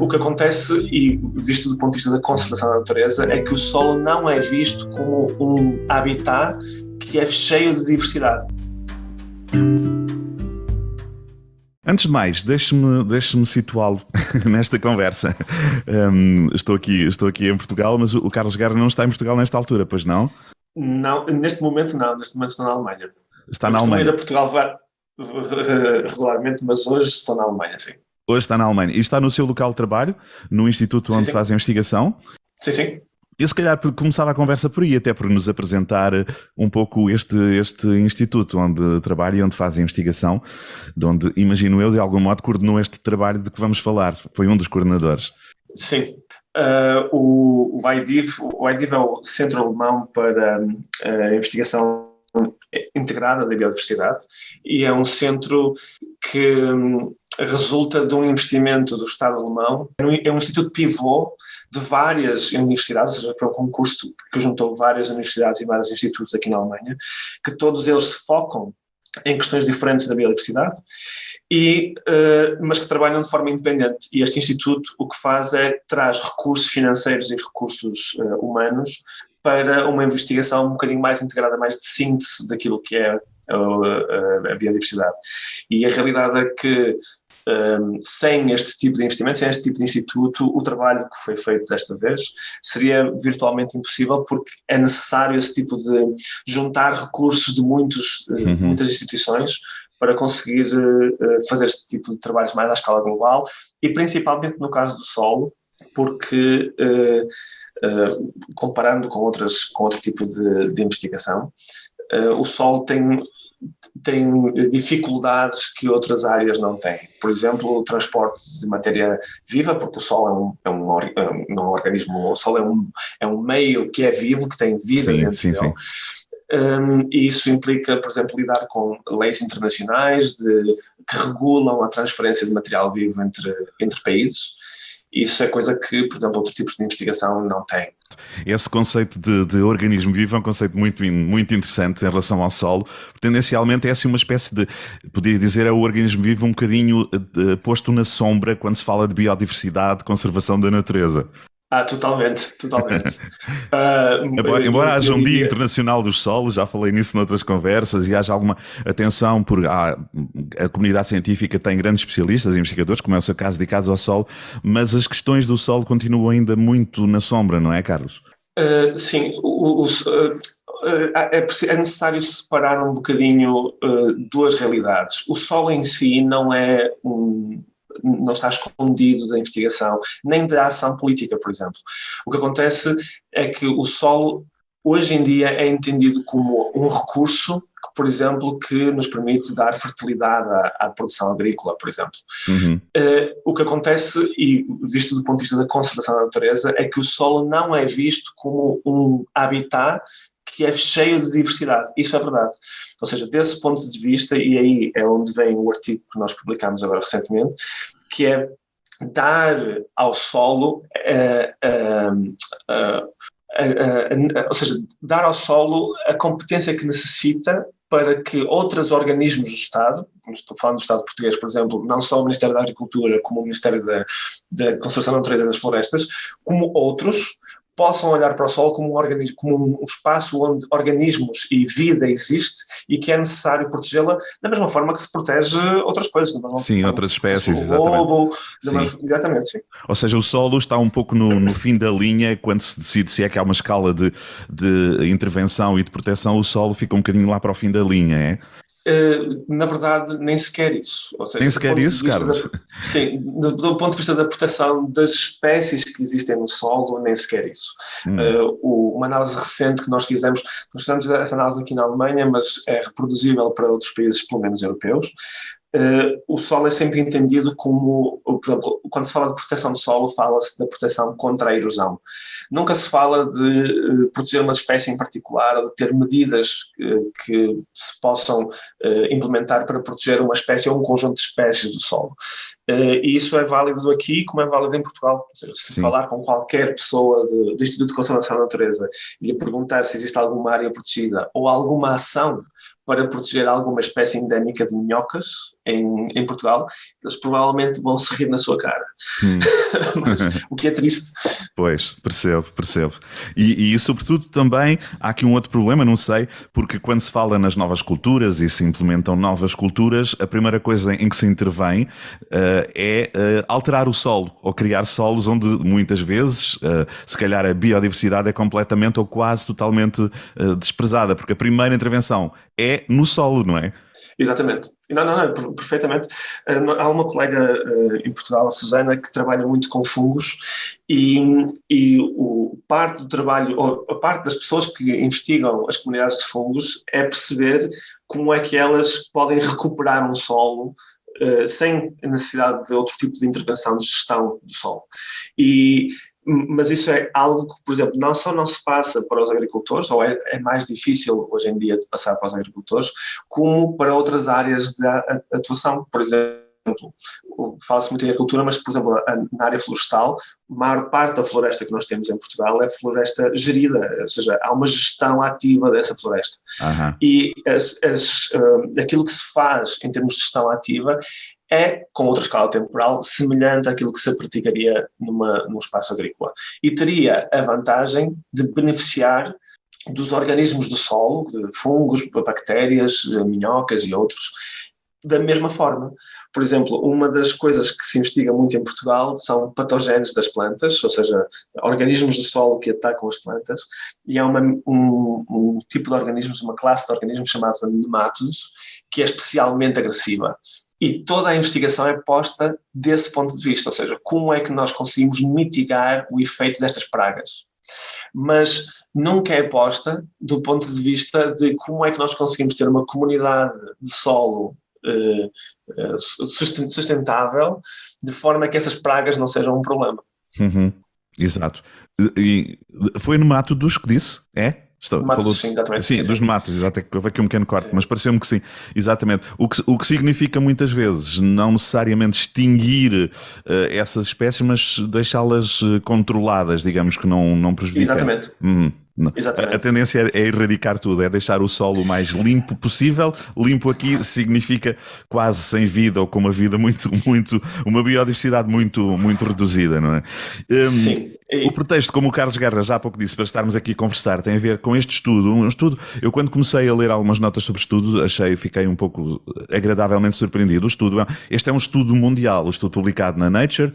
O que acontece, e visto do ponto de vista da conservação da natureza, é que o solo não é visto como um habitat que é cheio de diversidade. Antes de mais, deixe-me situá-lo nesta conversa. Estou aqui em Portugal, mas o Carlos Guerra não está em Portugal nesta altura, pois não? Não, neste momento não, neste momento estou na Alemanha. Está na Alemanha. Eu costumo ir a Portugal regularmente, mas hoje estou na Alemanha, sim. Hoje está na Alemanha. E está no seu local de trabalho, no instituto onde faz a investigação? Sim, sim. E se calhar começava a conversa por aí, até por nos apresentar um pouco este instituto onde trabalha e onde faz a investigação, de onde, imagino eu, de algum modo coordenou este trabalho de que vamos falar. Foi um dos coordenadores. Sim. O IDIV é o Centro Alemão para a Investigação Integrada da Biodiversidade e é um centro que resulta de um investimento do Estado alemão. É um instituto pivô de várias universidades, ou seja, foi um concurso que juntou várias universidades e vários institutos aqui na Alemanha, que todos eles se focam em questões diferentes da biodiversidade, mas que trabalham de forma independente. E este instituto o que faz é traz recursos financeiros e recursos humanos para uma investigação um bocadinho mais integrada, mais de síntese daquilo que é a biodiversidade. E a realidade é que sem este tipo de investimento, sem este tipo de instituto, o trabalho que foi feito desta vez seria virtualmente impossível, porque é necessário esse tipo de juntar recursos de muitas instituições para conseguir fazer este tipo de trabalhos mais à escala global e principalmente no caso do solo, porque comparando com outro tipo de investigação, o solo tem dificuldades que outras áreas não têm. Por exemplo, o transporte de matéria viva, porque o Sol é um organismo, o Sol é um meio que é vivo, que tem vida dentro dele. Sim. E isso implica, por exemplo, lidar com leis internacionais que regulam a transferência de material vivo entre países. Isso é coisa que, por exemplo, outros tipos de investigação não têm. Esse conceito de organismo vivo é um conceito muito, muito interessante em relação ao solo. Tendencialmente é assim uma espécie de, poderia dizer, é o organismo vivo um bocadinho posto na sombra quando se fala de biodiversidade, conservação da natureza. Totalmente. Embora haja um Dia Internacional dos Solos, já falei nisso noutras conversas, e haja alguma atenção, porque a comunidade científica tem grandes especialistas, investigadores, como é o seu caso, dedicados ao solo, mas as questões do solo continuam ainda muito na sombra, não é, Carlos? Sim, é necessário separar um bocadinho duas realidades. O solo em si não está escondido da investigação, nem da ação política, por exemplo. O que acontece é que o solo, hoje em dia, é entendido como um recurso, por exemplo, que nos permite dar fertilidade à produção agrícola, por exemplo. Uhum. O que acontece, e visto do ponto de vista da conservação da natureza, é que o solo não é visto como um habitat que é cheio de diversidade. Isso é verdade. Ou seja, desse ponto de vista, e aí é onde vem o artigo que nós publicámos agora recentemente, que é dar ao solo, ou seja, dar ao solo a competência que necessita para que outros organismos do Estado, estou falando do Estado português, por exemplo, não só o Ministério da Agricultura, como o Ministério da Conservação da Natureza e das Florestas, como outros, possam olhar para o solo como um espaço onde organismos e vida existe e que é necessário protegê-la da mesma forma que se protege outras coisas. Sim, outras espécies, exatamente, sim. Ou seja, o solo está um pouco no fim da linha quando se decide se é que há uma escala de intervenção e de proteção, o solo fica um bocadinho lá para o fim da linha, é? Na verdade, nem sequer isso. Ou seja, nem sequer isso, Carlos? Sim, do ponto de vista da proteção das espécies que existem no solo, nem sequer isso. Uma análise recente que nós fizemos essa análise aqui na Alemanha, mas é reproduzível para outros países, pelo menos europeus. O solo é sempre entendido como, por exemplo, quando se fala de proteção do solo, fala-se da proteção contra a erosão. Nunca se fala de proteger uma espécie em particular ou de ter medidas que se possam implementar para proteger uma espécie ou um conjunto de espécies do solo. E isso é válido aqui como é válido em Portugal. Ou seja, se falar com qualquer pessoa do Instituto de Conservação da Natureza e lhe perguntar se existe alguma área protegida ou alguma ação para proteger alguma espécie endémica de minhocas, em Portugal, eles provavelmente vão se rir na sua cara. Mas, o que é triste. Pois, percebo. E sobretudo também há aqui um outro problema, não sei, porque quando se fala nas novas culturas e se implementam novas culturas, a primeira coisa em que se intervém é alterar o solo, ou criar solos onde muitas vezes, se calhar a biodiversidade é completamente ou quase totalmente desprezada, porque a primeira intervenção é no solo, não é? Exatamente. Não, perfeitamente. Há uma colega em Portugal, a Susana, que trabalha muito com fungos e parte do trabalho, ou a parte das pessoas que investigam as comunidades de fungos é perceber como é que elas podem recuperar um solo sem a necessidade de outro tipo de intervenção de gestão do solo. Mas isso é algo que, por exemplo, não só não se passa para os agricultores, ou é mais difícil hoje em dia de passar para os agricultores, como para outras áreas de atuação. Por exemplo, fala-se muito em agricultura, mas, por exemplo, na área florestal, a maior parte da floresta que nós temos em Portugal é floresta gerida, ou seja, há uma gestão ativa dessa floresta. Uhum. E aquilo que se faz em termos de gestão ativa é, com outra escala temporal, semelhante àquilo que se praticaria num espaço agrícola. E teria a vantagem de beneficiar dos organismos do solo, de fungos, bactérias, minhocas e outros, da mesma forma. Por exemplo, uma das coisas que se investiga muito em Portugal são patogénios das plantas, ou seja, organismos do solo que atacam as plantas, e há um tipo de organismos, uma classe de organismos chamada nemátodos, que é especialmente agressiva. E toda a investigação é posta desse ponto de vista, ou seja, como é que nós conseguimos mitigar o efeito destas pragas. Mas nunca é posta do ponto de vista de como é que nós conseguimos ter uma comunidade de solo sustentável, de forma que essas pragas não sejam um problema. Uhum. Exato. E foi no Nemátodos que disse? É? Nemátodos, sim, exatamente. Sim, dos nemátodos, exatamente. Houve aqui um pequeno corte, mas pareceu-me que sim, exatamente. O que significa muitas vezes não necessariamente extinguir essas espécies, mas deixá-las controladas, digamos que não prejudiquem. Exatamente. A tendência é erradicar tudo, é deixar o solo o mais limpo possível. Limpo aqui significa quase sem vida, ou com uma vida uma biodiversidade muito reduzida, não é? Sim. O pretexto, como o Carlos Guerra já há pouco disse, para estarmos aqui a conversar, tem a ver com este estudo. Eu quando comecei a ler algumas notas sobre o estudo, fiquei um pouco agradavelmente surpreendido. Este é um estudo mundial, um estudo publicado na Nature,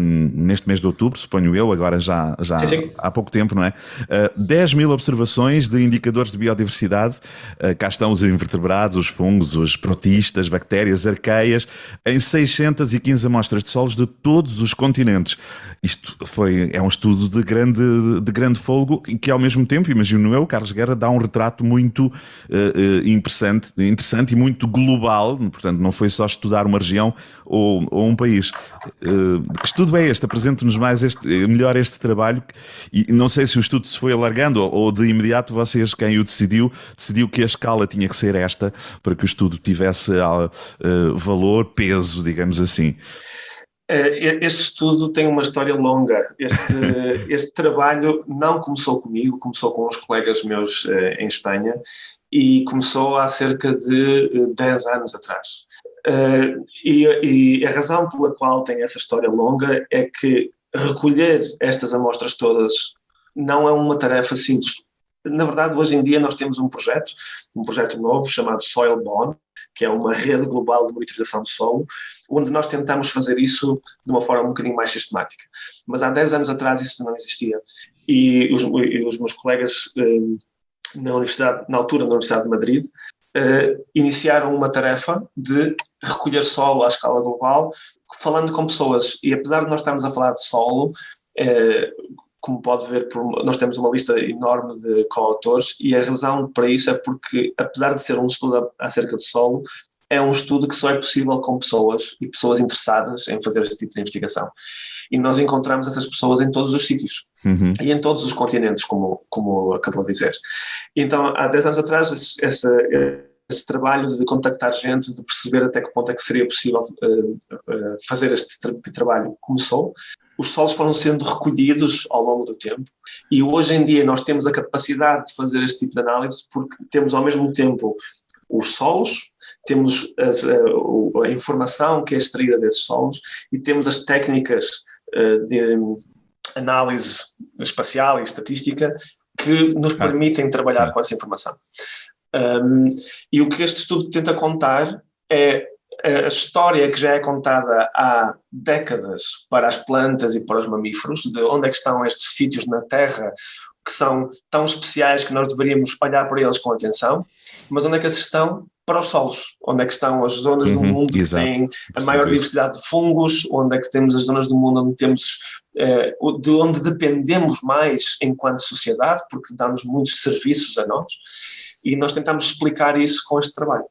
neste mês de outubro, suponho eu, agora já sim. Há pouco tempo, não é? 10 mil observações de indicadores de biodiversidade, cá estão os invertebrados, os fungos, os protistas, bactérias, arqueias, em 615 amostras de solos de todos os continentes. Isto é um estudo de grande fôlego e que, ao mesmo tempo, imagino eu, Carlos Guerra dá um retrato muito interessante e muito global. Portanto, não foi só estudar uma região ou um país. Que estudo é este? Apresente-nos melhor este trabalho. E não sei se o estudo se foi alargando ou de imediato quem o decidiu que a escala tinha que ser esta para que o estudo tivesse valor, peso, digamos assim. Este estudo tem uma história longa. Este trabalho não começou comigo, começou com uns colegas meus em Espanha e começou há cerca de 10 anos atrás. E a razão pela qual tem essa história longa é que recolher estas amostras todas não é uma tarefa simples. Na verdade, hoje em dia nós temos um projeto novo chamado SoilBond, que é uma rede global de monitorização do solo, onde nós tentamos fazer isso de uma forma um bocadinho mais sistemática. Mas há 10 anos atrás isso não existia. E os meus colegas na altura na Universidade de Madrid, iniciaram uma tarefa de recolher solo à escala global, falando com pessoas. E apesar de nós estarmos a falar de solo, como pode ver, nós temos uma lista enorme de coautores e a razão para isso é porque, apesar de ser um estudo acerca de solo, é um estudo que só é possível com pessoas e pessoas interessadas em fazer este tipo de investigação. E nós encontramos essas pessoas em todos os sítios e em todos os continentes, como acabou de dizer. Então, há 10 anos atrás, esse trabalho de contactar gente, de perceber até que ponto é que seria possível fazer este trabalho começou. Os solos foram sendo recolhidos ao longo do tempo e hoje em dia nós temos a capacidade de fazer este tipo de análise porque temos ao mesmo tempo os solos, temos a informação que é extraída desses solos e temos as técnicas de análise espacial e estatística que nos permitem trabalhar com essa informação. E o que este estudo tenta contar é a história que já é contada há décadas para as plantas e para os mamíferos, de onde é que estão estes sítios na Terra que são tão especiais que nós deveríamos olhar para eles com atenção, mas onde é que eles estão para os solos, onde é que estão as zonas do mundo que têm a maior diversidade de fungos, onde é que temos as zonas do mundo onde temos, de onde dependemos mais enquanto sociedade, porque dá-nos muitos serviços a nós, e nós tentamos explicar isso com este trabalho.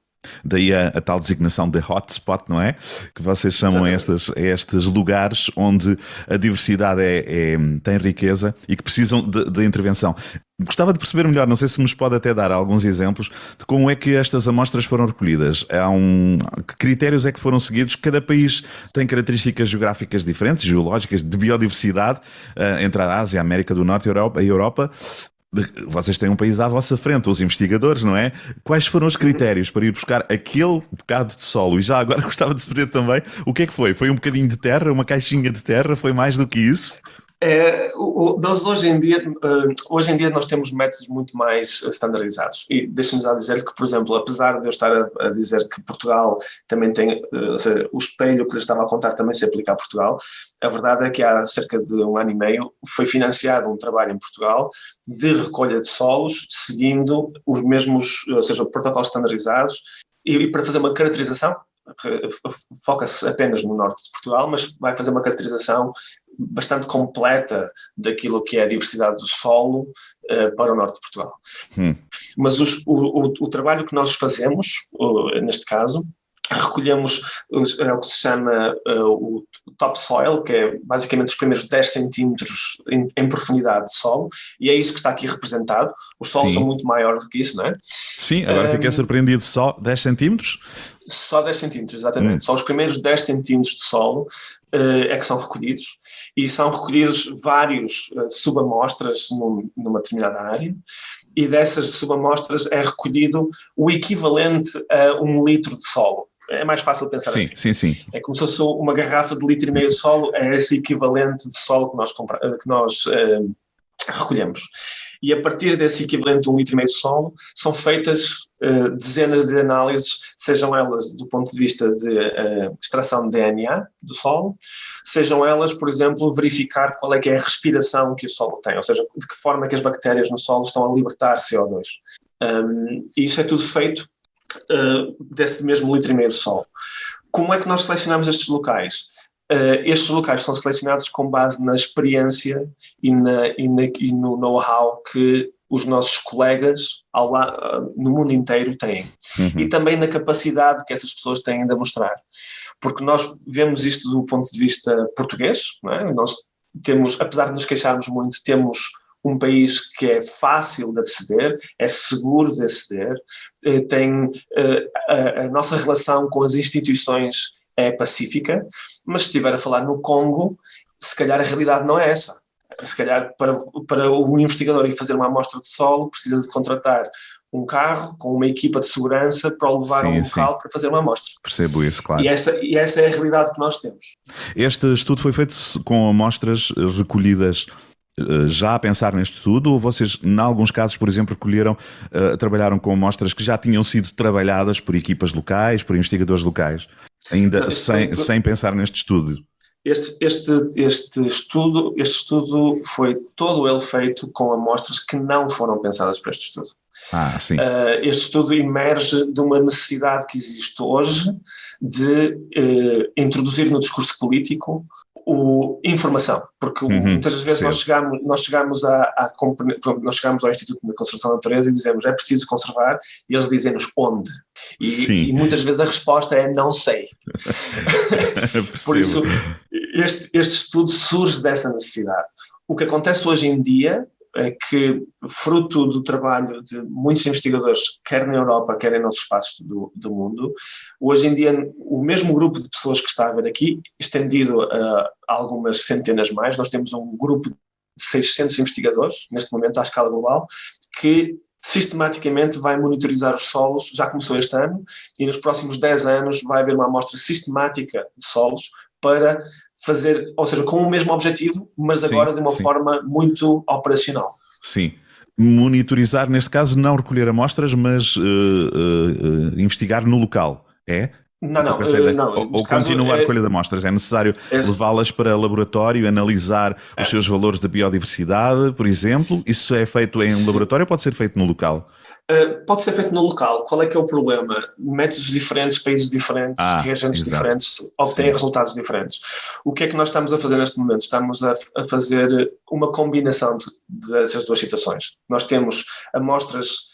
Daí a tal designação de hotspot, não é? Que vocês chamam estes lugares onde a diversidade tem riqueza e que precisam de intervenção. Gostava de perceber melhor, não sei se nos pode até dar alguns exemplos de como é que estas amostras foram recolhidas. Que critérios é que foram seguidos? Cada país tem características geográficas diferentes, geológicas, de biodiversidade, entre a Ásia, a América do Norte e a Europa. Vocês têm um país à vossa frente, os investigadores, não é? Quais foram os critérios para ir buscar aquele bocado de solo? E já agora gostava de saber também o que é que foi? Foi um bocadinho de terra, uma caixinha de terra? Foi mais do que isso? Nós hoje em dia nós temos métodos muito mais standardizados e deixa-me já dizer que, por exemplo, apesar de eu estar a dizer que Portugal também tem, ou seja, o espelho que lhes estava a contar também se aplica a Portugal, a verdade é que há cerca de 1 ano e meio foi financiado um trabalho em Portugal de recolha de solos seguindo os mesmos, ou seja, protocolos standardizados e para fazer uma caracterização, foca-se apenas no norte de Portugal, mas vai fazer uma caracterização bastante completa daquilo que é a diversidade do solo para o norte de Portugal. Mas o trabalho que nós fazemos, neste caso, recolhemos o que se chama o topsoil, que é basicamente os primeiros 10 centímetros em profundidade de solo, e é isso que está aqui representado. Os solos são muito maiores do que isso, não é? Sim, agora fiquei surpreendido. Só 10 centímetros? Só 10 centímetros, exatamente. Só os primeiros 10 centímetros de solo é que são recolhidos, e são recolhidos vários subamostras numa determinada área, e dessas subamostras é recolhido o equivalente a 1 litro de solo. É mais fácil pensar assim. Sim. É como se fosse uma garrafa de 1,5 litro de solo, é esse equivalente de solo que nós recolhemos. E a partir desse equivalente de 1,5 litro de solo, são feitas dezenas de análises, sejam elas do ponto de vista de extração de DNA do solo, sejam elas, por exemplo, verificar qual é que é a respiração que o solo tem, ou seja, de que forma é que as bactérias no solo estão a libertar CO2. E isso é tudo feito desse mesmo 1,5 litro de solo. Como é que nós selecionamos estes locais? Estes locais são selecionados com base na experiência e no know-how que os nossos colegas no mundo inteiro têm. E também na capacidade que essas pessoas têm de mostrar. Porque nós vemos isto do ponto de vista português, não é? Nós temos, apesar de nos queixarmos muito, temos um país que é fácil de aceder, é seguro de aceder, tem a nossa relação com as instituições é pacífica, mas se estiver a falar no Congo, se calhar a realidade não é essa. Se calhar para o investigador ir fazer uma amostra de solo precisa de contratar um carro com uma equipa de segurança para o levar a um local para fazer uma amostra. Percebo isso, claro. E essa é a realidade que nós temos. Este estudo foi feito com amostras recolhidas já a pensar neste estudo, ou vocês, em alguns casos, por exemplo, trabalharam com amostras que já tinham sido trabalhadas por equipas locais, por investigadores locais, ainda sem pensar neste estudo? Este estudo foi todo ele feito com amostras que não foram pensadas para este estudo. Sim. Este estudo emerge de uma necessidade que existe hoje de introduzir no discurso político informação, porque muitas vezes nós chegamos nós chegamos ao Instituto de Conservação da Natureza e dizemos é preciso conservar, e eles dizem-nos onde. E muitas vezes a resposta é não sei. Por isso, este estudo surge dessa necessidade. O que acontece hoje em dia é que, fruto do trabalho de muitos investigadores, quer na Europa, quer em outros espaços do mundo, hoje em dia o mesmo grupo de pessoas que está a ver aqui, estendido a algumas centenas mais, nós temos um grupo de 600 investigadores, neste momento à escala global, que sistematicamente vai monitorizar os solos, já começou este ano, e nos próximos 10 anos vai haver uma amostra sistemática de solos para fazer, ou seja, com o mesmo objetivo, mas agora de uma forma muito operacional. Sim. Monitorizar, neste caso, não recolher amostras, mas investigar no local, é? Não. Ou continua a recolha de amostras? É necessário levá-las para laboratório, analisar os seus valores de biodiversidade, por exemplo? Isso é feito em laboratório ou pode ser feito no local? Pode ser feito no local. Qual é que é o problema? Métodos diferentes, países diferentes, reagentes diferentes, obtêm resultados diferentes. O que é que nós estamos a fazer neste momento? Estamos a fazer uma combinação dessas duas situações. Nós temos amostras,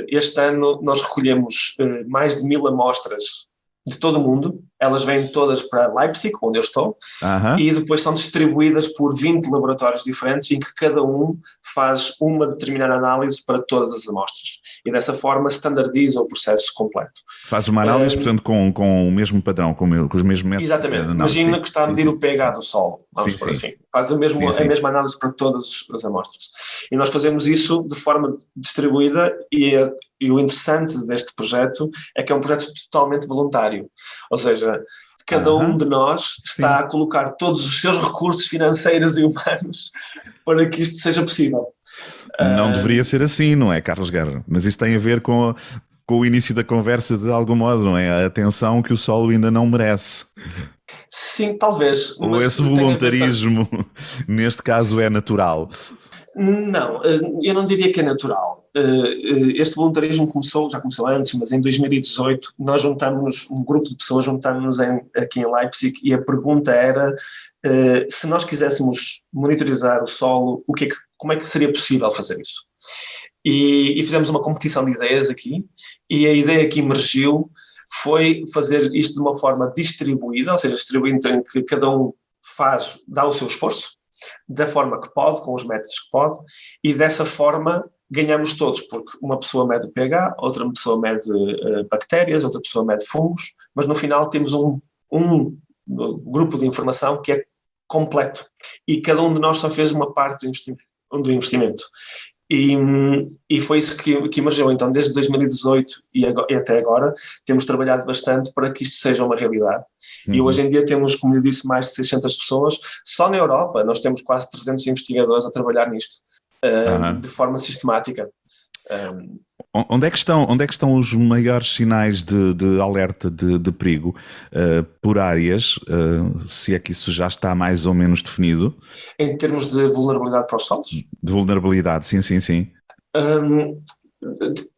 este ano nós recolhemos mais de 1000 amostras de todo o mundo, elas vêm todas para Leipzig, onde eu estou, e depois são distribuídas por 20 laboratórios diferentes, em que cada um faz uma determinada análise para todas as amostras. E dessa forma standardiza o processo completo. Faz uma análise, portanto, com o mesmo padrão, com os mesmos métodos. Exatamente. Imagina que está a medir o pH do solo, vamos por assim. Faz a mesma análise para todas as amostras. E nós fazemos isso de forma distribuída e o interessante deste projeto é que é um projeto totalmente voluntário. Ou seja, cada um de nós está a colocar todos os seus recursos financeiros e humanos para que isto seja possível. Não deveria ser assim, não é, Carlos Guerra? Mas isso tem a ver com o início da conversa de algum modo, não é? A atenção que o solo ainda não merece. Sim, talvez. Ou esse voluntarismo, neste caso, é natural? Não, eu não diria que é natural. Este voluntarismo já começou antes, mas em 2018 nós um grupo de pessoas juntámos-nos aqui em Leipzig e a pergunta era se nós quiséssemos monitorizar o solo, como é que seria possível fazer isso? E fizemos uma competição de ideias aqui, e a ideia que emergiu foi fazer isto de uma forma distribuída, ou seja, distribuída em que cada um dá o seu esforço, da forma que pode, com os métodos que pode, e dessa forma ganhamos todos, porque uma pessoa mede o pH, outra pessoa mede bactérias, outra pessoa mede fungos, mas no final temos um grupo de informação que é completo, e cada um de nós só fez uma parte do investimento. E foi isso que emergiu. Então, desde 2018 e até agora, temos trabalhado bastante para que isto seja uma realidade. E hoje em dia temos, como eu disse, mais de 600 pessoas. Só na Europa nós temos quase 300 investigadores a trabalhar nisto, de forma sistemática. Onde é que estão os maiores sinais de alerta de perigo por áreas, se é que isso já está mais ou menos definido? Em termos de vulnerabilidade para os solos? De vulnerabilidade, sim.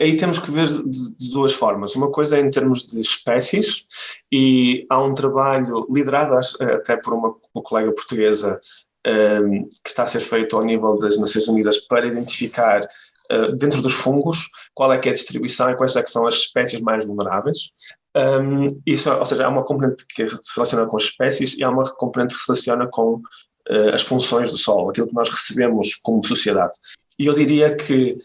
Aí temos que ver de duas formas. Uma coisa é em termos de espécies, e há um trabalho liderado até por uma colega portuguesa que está a ser feito ao nível das Nações Unidas para identificar dentro dos fungos qual é que é a distribuição e quais é que são as espécies mais vulneráveis. Ou seja, há uma componente que se relaciona com as espécies e há uma componente que se relaciona com as funções do solo, aquilo que nós recebemos como sociedade. E eu diria que,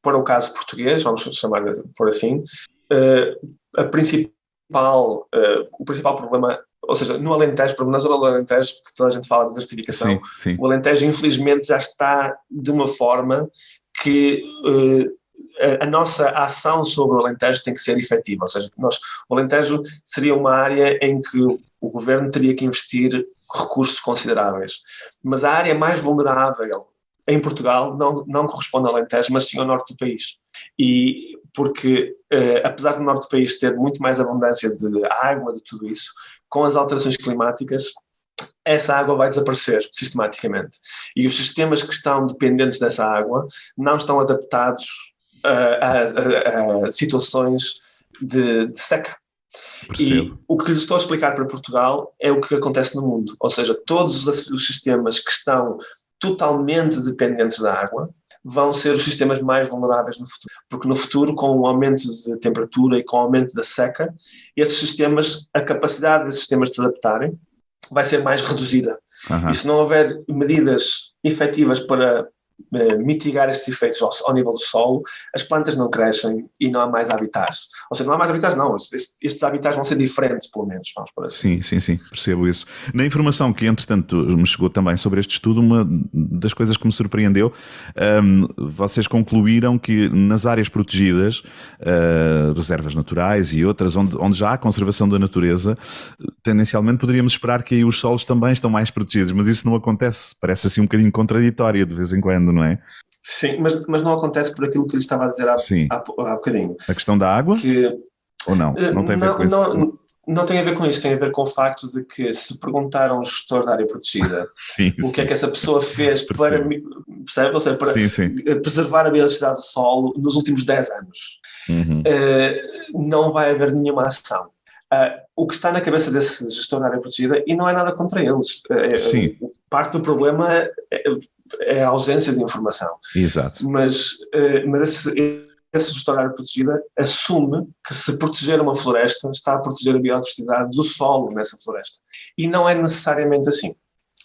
para o caso português, vamos chamar por assim, o principal problema, ou seja, no Alentejo, na zona do Alentejo, que toda a gente fala de desertificação, sim. O Alentejo infelizmente já está de uma forma que a nossa ação sobre o Alentejo tem que ser efetiva, ou seja, o Alentejo seria uma área em que o governo teria que investir recursos consideráveis, mas a área mais vulnerável em Portugal não corresponde ao Alentejo, mas sim ao norte do país. E porque, apesar do norte do país ter muito mais abundância de água, de tudo isso, com as alterações climáticas, essa água vai desaparecer sistematicamente. E os sistemas que estão dependentes dessa água não estão adaptados a situações de seca. Percebo. E o que lhes estou a explicar para Portugal é o que acontece no mundo. Ou seja, todos os sistemas que estão totalmente dependentes da água vão ser os sistemas mais vulneráveis no futuro. Porque no futuro, com o aumento de temperatura e com o aumento da seca, esses sistemas, a capacidade desses sistemas de se adaptarem vai ser mais reduzida. E se não houver medidas efetivas para mitigar estes efeitos ao nível do solo, as plantas não crescem e não há mais habitats. Ou seja, não há mais habitats, não. Estes habitats vão ser diferentes, pelo menos, vamos por assim. Sim, percebo isso. Na informação que, entretanto, me chegou também sobre este estudo, uma das coisas que me surpreendeu, vocês concluíram que nas áreas protegidas, reservas naturais e outras, onde já há conservação da natureza, tendencialmente poderíamos esperar que aí os solos também estão mais protegidos, mas isso não acontece. Parece assim um bocadinho contraditório de vez em quando, não é? Sim, mas não acontece por aquilo que lhe estava a dizer há bocadinho. A questão da água? Ou não? Não tem a ver com isso? Não tem a ver com isso, tem a ver com o facto de que se perguntar a um gestor da área protegida o que é que essa pessoa fez para, percebe? Ou seja, para preservar a biodiversidade do solo nos últimos 10 anos, não vai haver nenhuma ação. O que está na cabeça desse gestor da área protegida, e não é nada contra eles, parte do problema é a ausência de informação. Exato. Mas esse gestor da área protegida assume que se proteger uma floresta está a proteger a biodiversidade do solo nessa floresta. E não é necessariamente assim.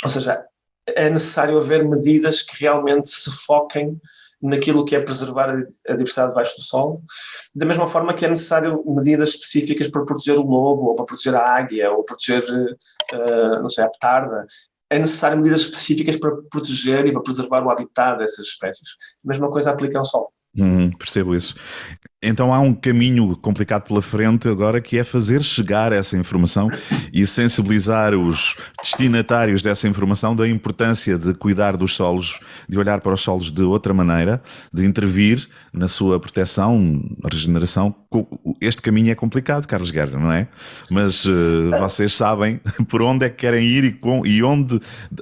Ou seja, é necessário haver medidas que realmente se foquem naquilo que é preservar a diversidade debaixo do solo, da mesma forma que é necessário medidas específicas para proteger o lobo, ou para proteger a águia, ou proteger, a petarda. É necessário medidas específicas para proteger e para preservar o habitat dessas espécies. A mesma coisa aplica ao solo. Percebo isso. Então há um caminho complicado pela frente agora, que é fazer chegar essa informação e sensibilizar os destinatários dessa informação da importância de cuidar dos solos, de olhar para os solos de outra maneira, de intervir na sua proteção, regeneração. Este caminho é complicado, Carlos Guerra, não é? Mas vocês sabem por onde é que querem ir e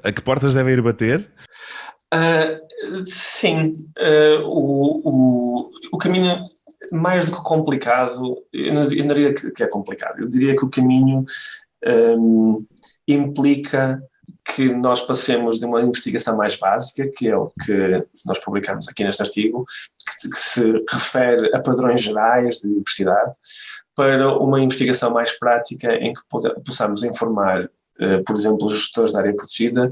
a que portas devem ir bater? Sim, o caminho, mais do que complicado, eu não diria que é complicado, eu diria que o caminho implica que nós passemos de uma investigação mais básica, que é o que nós publicamos aqui neste artigo, que se refere a padrões gerais de diversidade, para uma investigação mais prática em que possamos informar, por exemplo, os gestores da área protegida,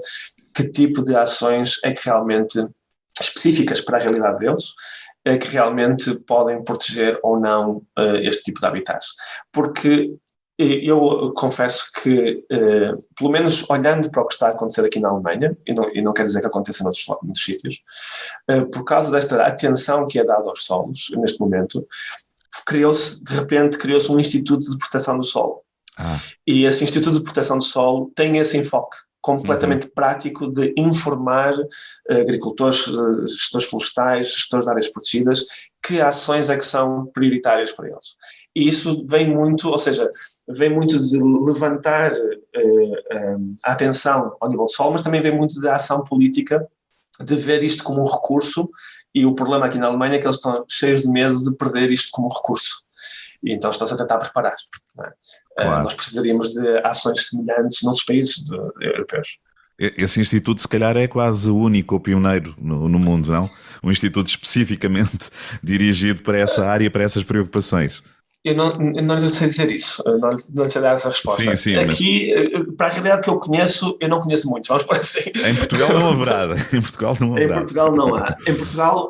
que tipo de ações é que realmente específicas para a realidade deles, é que realmente podem proteger ou não este tipo de habitats. Porque eu confesso que, pelo menos olhando para o que está a acontecer aqui na Alemanha, e não quer dizer que aconteça noutros sítios, por causa desta atenção que é dada aos solos, neste momento, de repente criou-se um Instituto de Proteção do Solo. E esse Instituto de Proteção do Solo tem esse enfoque completamente prático de informar agricultores, gestores florestais, gestores de áreas protegidas, que ações é que são prioritárias para eles. E isso vem muito, ou seja, vem muito de levantar a atenção ao nível do solo, mas também vem muito da ação política, de ver isto como um recurso, e o problema aqui na Alemanha é que eles estão cheios de medo de perder isto como recurso. E então estão-se a tentar preparar. Não é? Claro. Nós precisaríamos de ações semelhantes noutros países europeus. Esse instituto, se calhar, é quase o único, o pioneiro no mundo, não? Um instituto especificamente dirigido para essa área, para essas preocupações. Eu não lhe sei dizer isso, não lhe sei dar essa resposta. Sim, aqui, para a realidade que eu conheço, eu não conheço muitos, vamos por assim. Em Portugal não haverá. Em Portugal não há.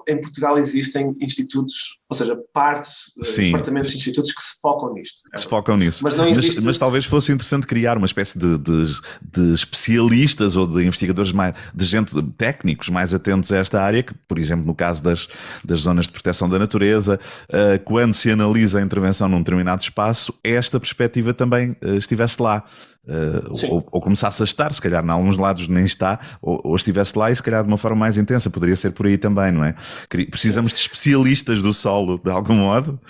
Em Portugal existem institutos, ou seja, departamentos de institutos que se focam nisto. Se focam nisso. Mas, não existe... mas talvez fosse interessante criar uma espécie de especialistas ou de investigadores, de gente, técnicos mais atentos a esta área, que, por exemplo, no caso das zonas de proteção da natureza, quando se analisa a intervenção num determinado espaço, esta perspectiva também estivesse lá. Ou começasse a estar, se calhar em alguns lados nem está, ou estivesse lá e se calhar de uma forma mais intensa, poderia ser por aí também, não é? Precisamos de especialistas do solo, de algum modo.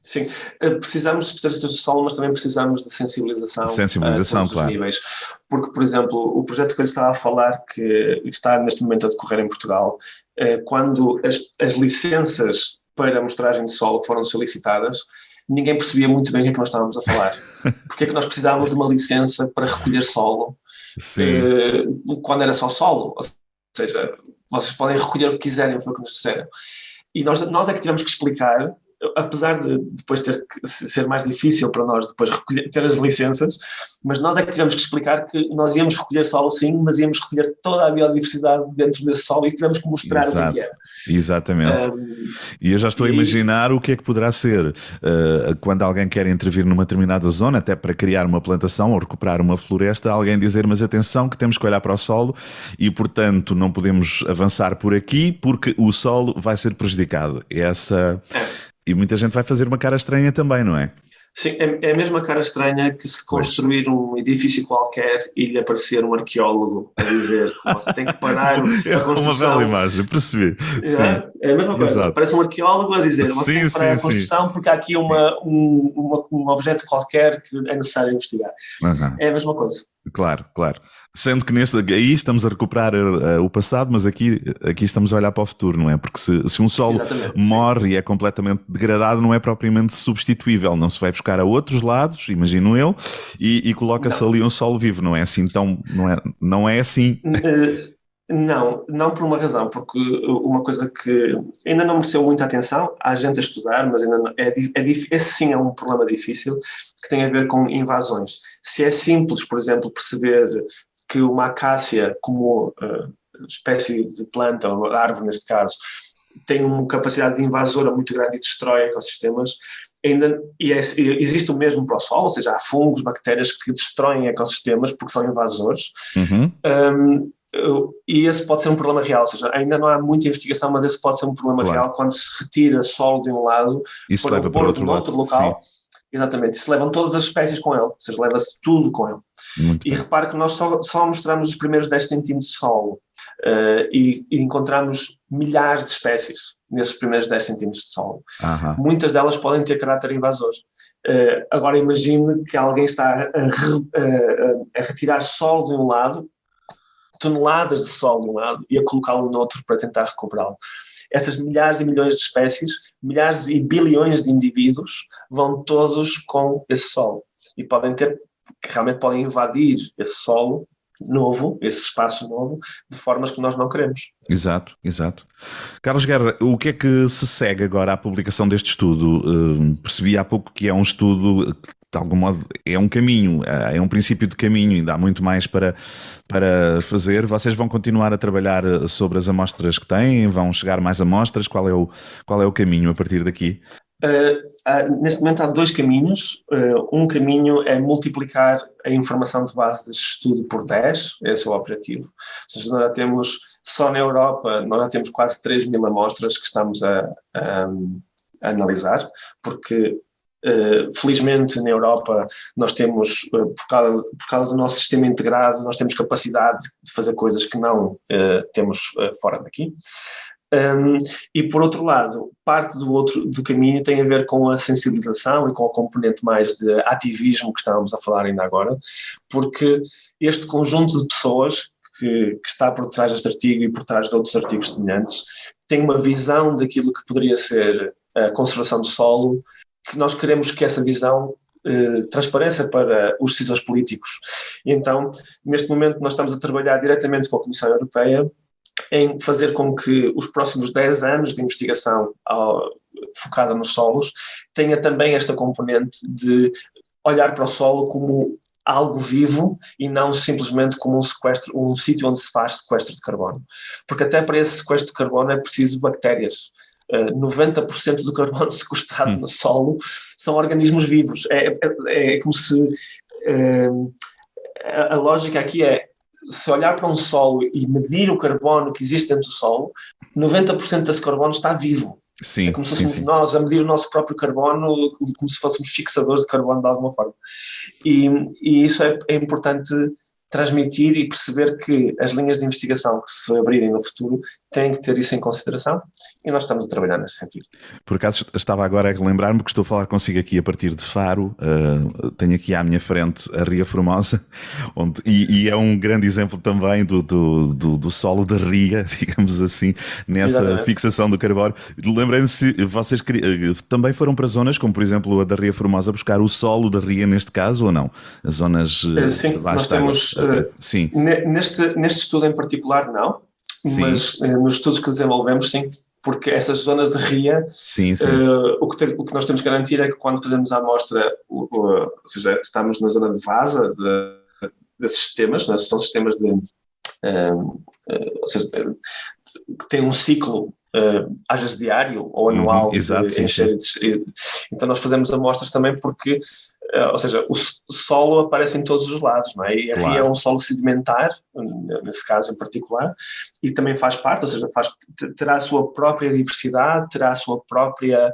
Sim, precisamos de especialistas do solo, mas também precisamos de sensibilização a todos os níveis. Porque, por exemplo, o projeto que eu estava a falar, que está neste momento a decorrer em Portugal, quando as licenças para a amostragem de solo foram solicitadas, ninguém percebia muito bem o que é que nós estávamos a falar. Porque é que nós precisávamos de uma licença para recolher solo quando era só solo? Ou seja, vocês podem recolher o que quiserem, foi o que nos disseram. E nós é que tivemos que explicar apesar de depois ser mais difícil para nós depois ter as licenças, mas nós é que tivemos que explicar que nós íamos recolher solo sim, mas íamos recolher toda a biodiversidade dentro desse solo e tivemos que mostrar o que era. Exatamente. E eu já estou a imaginar o que é que poderá ser quando alguém quer intervir numa determinada zona, até para criar uma plantação ou recuperar uma floresta, alguém dizer, mas atenção que temos que olhar para o solo e, portanto, não podemos avançar por aqui porque o solo vai ser prejudicado. E muita gente vai fazer uma cara estranha também, não é? Sim, é a mesma cara estranha que se construir um edifício qualquer e lhe aparecer um arqueólogo a dizer que você tem que parar a construção. É uma bela imagem, percebi. É a mesma coisa. Aparece um arqueólogo a dizer você tem que parar a construção porque há aqui um objeto qualquer que é necessário investigar. É a mesma coisa. Claro. Sendo que aí estamos a recuperar o passado, mas aqui estamos a olhar para o futuro, não é? Porque se um solo morre e é completamente degradado, não é propriamente substituível, não se vai buscar a outros lados, imagino eu, e coloca-se ali um solo vivo, não é assim tão... Não é assim... Não por uma razão, porque uma coisa que ainda não mereceu muita atenção, há gente a estudar, mas ainda não, esse sim é um problema difícil, que tem a ver com invasões. Se é simples, por exemplo, perceber que uma acácia, como espécie de planta, ou árvore neste caso, tem uma capacidade de invasora muito grande e destrói ecossistemas, existe o mesmo para o solo, ou seja, há fungos, bactérias que destroem ecossistemas porque são invasores. E esse pode ser um problema real, ou seja, ainda não há muita investigação, mas esse pode ser um problema real quando se retira solo de um lado isso leva para outro local. Sim. Exatamente, e se levam todas as espécies com ele, ou seja, leva-se tudo com ele. Repare que nós só mostramos os primeiros 10 centímetros de solo e encontramos milhares de espécies nesses primeiros 10 centímetros de solo. Muitas delas podem ter caráter invasor. Agora imagine que alguém está a retirar solo de um lado, toneladas de solo de um lado, e a colocá-lo no outro para tentar recuperá-lo. Essas milhares e milhões de espécies, milhares e bilhões de indivíduos vão todos com esse solo e realmente podem invadir esse solo novo, esse espaço novo, de formas que nós não queremos. Exato. Carlos Guerra, o que é que se segue agora à publicação deste estudo? Percebi há pouco que é um estudo que, de algum modo, é um caminho, é um princípio de caminho, ainda há muito mais para fazer. Vocês vão continuar a trabalhar sobre as amostras que têm? Vão chegar mais amostras? Qual é o caminho a partir daqui? Neste momento há 2 caminhos. Um caminho é multiplicar a informação de base de estudo por 10, esse é o objetivo. Ou seja, nós já temos, só na Europa, nós já temos quase 3.000 amostras que estamos a analisar, porque felizmente na Europa nós temos, por causa do nosso sistema integrado, nós temos capacidade de fazer coisas que não temos fora daqui. E por outro lado, parte do caminho tem a ver com a sensibilização e com a componente mais de ativismo que estávamos a falar ainda agora, porque este conjunto de pessoas que está por trás deste artigo e por trás de outros artigos semelhantes tem uma visão daquilo que poderia ser a conservação do solo, que nós queremos que essa visão transparência para os decisores políticos. E então, neste momento, nós estamos a trabalhar diretamente com a Comissão Europeia em fazer com que os próximos 10 anos de investigação focada nos solos tenha também esta componente de olhar para o solo como algo vivo e não simplesmente como um sítio onde se faz sequestro de carbono. Porque até para esse sequestro de carbono é preciso bactérias. 90% do carbono sequestrado no solo são organismos vivos. É como se... a lógica aqui é, se olhar para um solo e medir o carbono que existe dentro do solo, 90% desse carbono está vivo. Sim, é como se fôssemos nós a medir o nosso próprio carbono, como se fôssemos fixadores de carbono de alguma forma. E isso é importante transmitir e perceber que as linhas de investigação que se abrirem no futuro têm que ter isso em consideração e nós estamos a trabalhar nesse sentido. Por acaso estava agora a lembrar-me que estou a falar consigo aqui a partir de Faro, tenho aqui à minha frente a Ria Formosa, e é um grande exemplo também do solo da Ria, digamos assim, nessa fixação do carbono. Lembrei-me se vocês também foram para zonas como, por exemplo, a da Ria Formosa buscar o solo da Ria neste caso ou não? As zonas sim, nós temos neste estudo em particular não, mas nos estudos que desenvolvemos sim. porque essas zonas de ria, sim. o que nós temos que garantir é que quando fazemos a amostra, ou seja, estamos na zona de vasa desses sistemas, né? São sistemas ou seja, que têm um ciclo, às vezes diário ou anual, exato, de encher. Então nós fazemos amostras também porque, ou seja, o solo aparece em todos os lados, não é? E a ria é um solo sedimentar, nesse caso em particular, e também faz parte, ou seja, terá a sua própria diversidade, terá a sua própria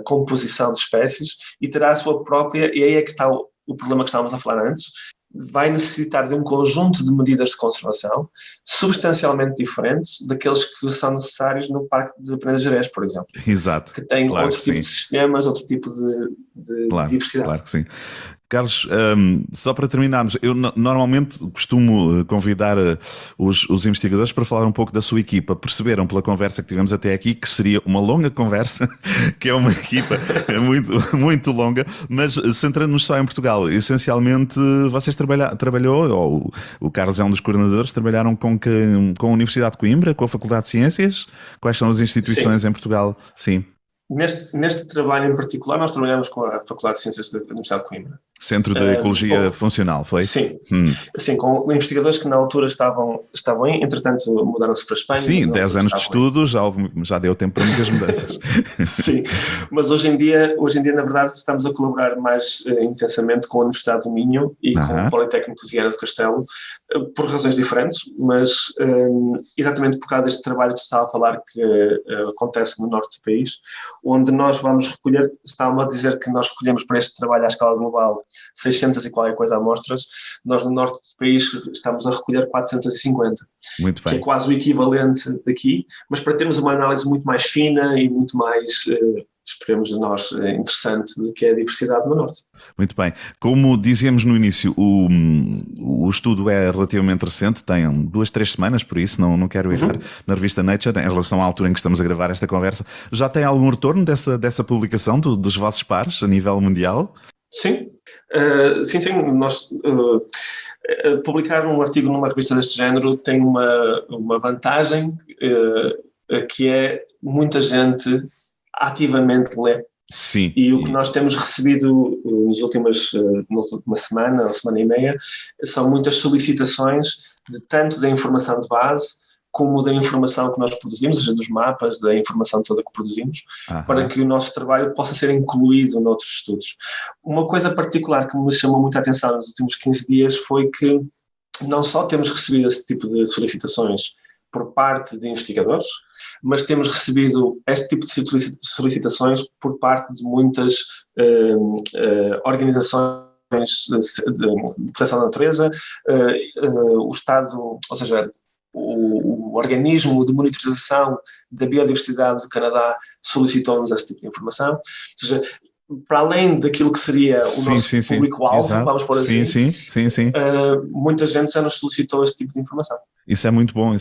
composição de espécies e terá a sua própria, e aí é que está o problema que estávamos a falar antes, vai necessitar de um conjunto de medidas de conservação substancialmente diferentes daqueles que são necessários no Parque de Peneda Gerês, por exemplo. Exato. Que tem outro tipo de sistemas, outro tipo de diversidade. Claro que sim. Carlos, só para terminarmos, eu normalmente costumo convidar os investigadores para falar um pouco da sua equipa. Perceberam pela conversa que tivemos até aqui que seria uma longa conversa, que é uma equipa muito, muito longa, mas centrando-nos só em Portugal, essencialmente vocês trabalhou, ou o Carlos é um dos coordenadores, trabalharam com a Universidade de Coimbra, com a Faculdade de Ciências? Quais são as instituições em Portugal? Sim. Neste trabalho em particular, nós trabalhamos com a Faculdade de Ciências da Universidade de Coimbra. Centro de Ecologia Funcional, foi? Sim. Sim, com investigadores que na altura estavam aí, entretanto mudaram-se para a Espanha. Sim, 10 anos de estudo, já deu tempo para muitas mudanças. Sim, mas hoje em dia, na verdade, estamos a colaborar mais intensamente com a Universidade do Minho e com o Politécnico de Viana do Castelo, por razões diferentes, mas exatamente por causa deste trabalho que se está a falar que acontece no norte do país, onde nós vamos recolher, estava a dizer que nós recolhemos para este trabalho à escala global 600 e qualquer coisa amostras, nós no norte do país estamos a recolher 450. Muito bem. Que é quase o equivalente daqui, mas para termos uma análise muito mais fina e muito mais, esperemos de nós, interessante do que é a diversidade no norte. Muito bem. Como dizíamos no início, o estudo é relativamente recente, tem 2-3 semanas, por isso não quero errar, na revista Nature, em relação à altura em que estamos a gravar esta conversa. Já tem algum retorno dessa publicação dos vossos pares a nível mundial? Sim. Nós, publicar um artigo numa revista deste género tem uma vantagem, que é muita gente ativamente lê. Sim. E o que nós temos recebido na última semana ou semana e meia são muitas solicitações tanto da informação de base como da informação que nós produzimos, ou seja, dos mapas, da informação toda que produzimos, para que o nosso trabalho possa ser incluído noutros estudos. Uma coisa particular que me chamou muita atenção nos últimos 15 dias foi que não só temos recebido esse tipo de solicitações por parte de investigadores, mas temos recebido este tipo de solicitações por parte de muitas organizações de proteção da natureza, o Estado, ou seja, o organismo de monitorização da biodiversidade do Canadá solicitou-nos esse tipo de informação. Ou seja, para além daquilo que seria o nosso público-alvo, vamos pôr assim, muita gente já nos solicitou esse tipo de informação. Isso é muito bom.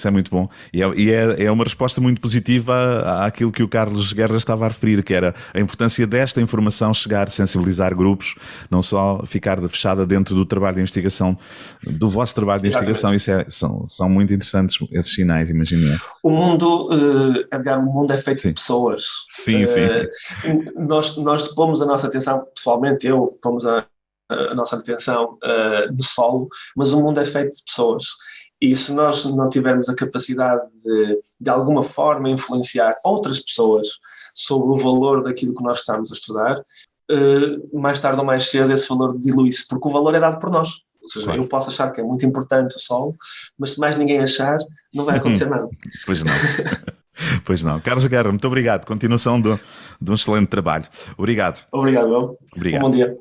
E é uma resposta muito positiva àquilo que o Carlos Guerra estava a referir, que era a importância desta informação chegar, sensibilizar grupos, não só ficar fechada dentro do trabalho de investigação, do vosso trabalho de investigação. Isso são muito interessantes esses sinais, imagino. O mundo, Edgar, o mundo é feito de pessoas. Sim. Nós pomos a nossa atenção, pessoalmente pomos a nossa atenção no solo, mas o mundo é feito de pessoas. E se nós não tivermos a capacidade de alguma forma influenciar outras pessoas sobre o valor daquilo que nós estamos a estudar, mais tarde ou mais cedo esse valor dilui-se, porque o valor é dado por nós. Ou seja, eu posso achar que é muito importante o solo, mas se mais ninguém achar, não vai acontecer nada. Pois não. Carlos Guerra, muito obrigado. Continuação de um excelente trabalho. Obrigado. Obrigado. Obrigado. Bom dia.